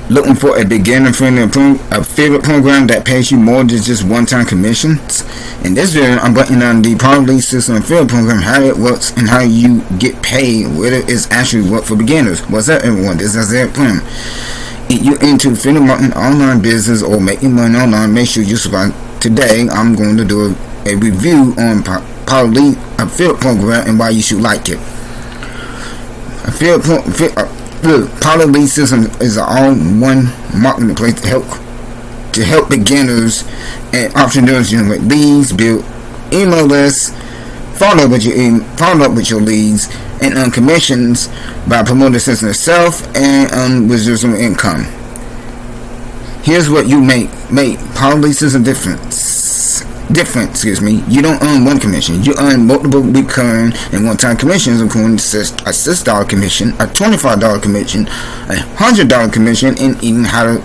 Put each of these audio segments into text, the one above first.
Looking for a beginner-friendly affiliate program that pays you more than just one-time commissions? In this video, I'm breaking down the Power System affiliate program, how it works, and how you get paid, whether it's actually work for beginners. What's up, everyone? This is Zach Prim. If you're into affiliate marketing, online business, or making money online, make sure you subscribe. Today, I'm going to do a review on Power affiliate program and why you should like it. Power System is an all-one marketplace to help beginners and entrepreneurs generate leads, build email lists, follow up with your leads, and earn commissions by promoting the system itself and earn residual income. Here's what you make Power System different. You don't earn one commission. You earn multiple recurring and one-time commissions, including a $6 commission, a $25 commission, a $100 commission, and even how to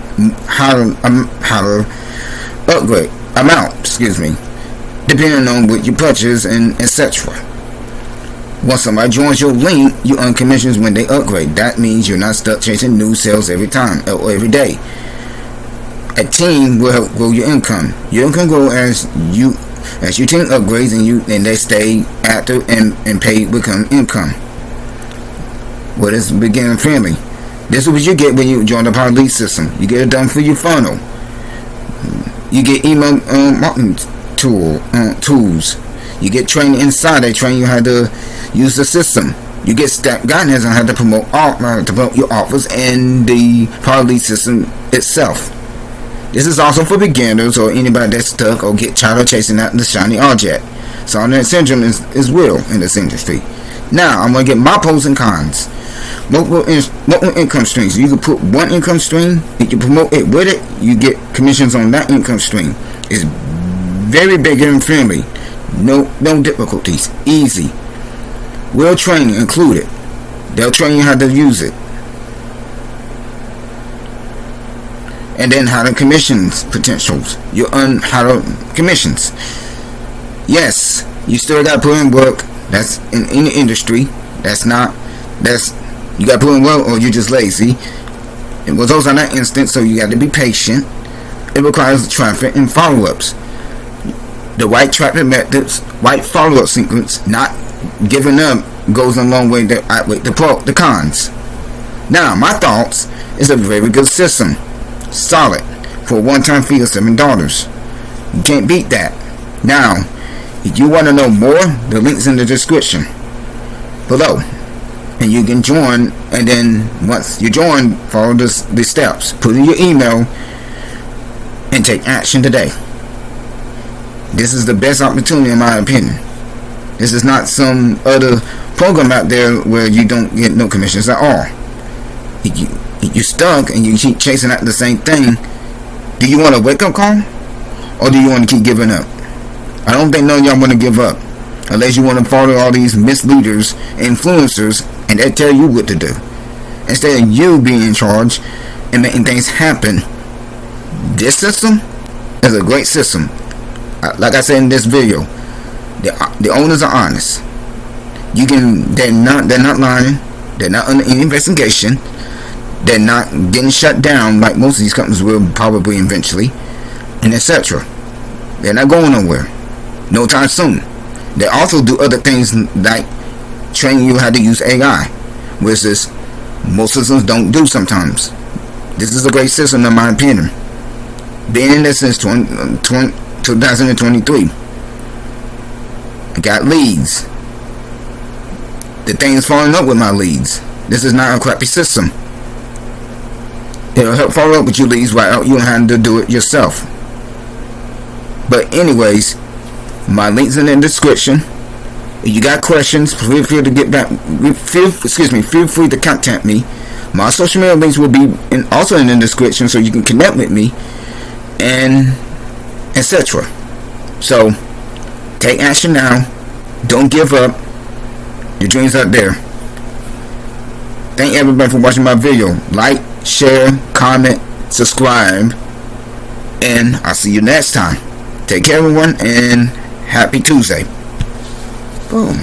upgrade amount. Depending on what you purchase and etc. Once somebody joins your link, you earn commissions when they upgrade. That means you're not stuck chasing new sales every time or every day. A team will help grow your income. Your income grow as your team upgrades and they stay active and pay recurring income. What is beginner friendly? This is what you get when you join the Power System. You get it done for your funnel. You get email marketing tools. You get training inside. They train you how to use the system. You get step guidance on how to promote your offers and the Power System itself. This is also for beginners or anybody that's stuck or get tired of chasing out the shiny object. So that syndrome is real in this industry. Now I'm going to get my pros and cons. Multiple income streams. You can put one income stream. If you promote it with it, you get commissions on that income stream. It's very beginner friendly. No difficulties. Easy. Real training included. They'll train you how to use it. And then how to commissions potentials. You earn how to commissions. Yes, you still got to put in work. That's in any industry. You got to put in work or you're just lazy. It was also in that instance, so you got to be patient. It requires traffic and follow-ups. The right traffic methods, right follow-up sequence, not giving up goes a long way to outweigh the cons. Now, my thoughts is a very good system. Solid for a one-time fee of $7. You can't beat that. Now, if you want to know more, the link's in the description below, and you can join. And then once you join, follow the steps. Put in your email and take action today. This is the best opportunity, in my opinion. This is not some other program out there where you don't get no commissions at all. If you're stuck and you keep chasing after the same thing, do you want a wake-up call? Or do you want to keep giving up? I don't think none of y'all want to give up. Unless you want to follow all these misleaders, influencers, and they tell you what to do. Instead of you being in charge and making things happen. This system is a great system. Like I said in this video, the owners are honest. They're not lying. They're not under any investigation. They're not getting shut down like most of these companies will probably eventually, and etc. They're not going nowhere no time soon. They also do other things like train you how to use AI, which is most systems don't do sometimes. This is a great system in my opinion. Been in this since 2023. I got leads. The thing is following up with my leads. This is not a crappy system. It'll help follow up with your leads while you don't have to do it yourself. But anyways, my link's in the description. If you got questions, feel free to get back. Feel free to contact me. My social media links will be also in the description, so you can connect with me and etc. So take action now. Don't give up. Your dreams out there. Thank everybody for watching my video. Like, share, comment, subscribe, and I'll see you next time. Take care, everyone, and happy Tuesday. Boom.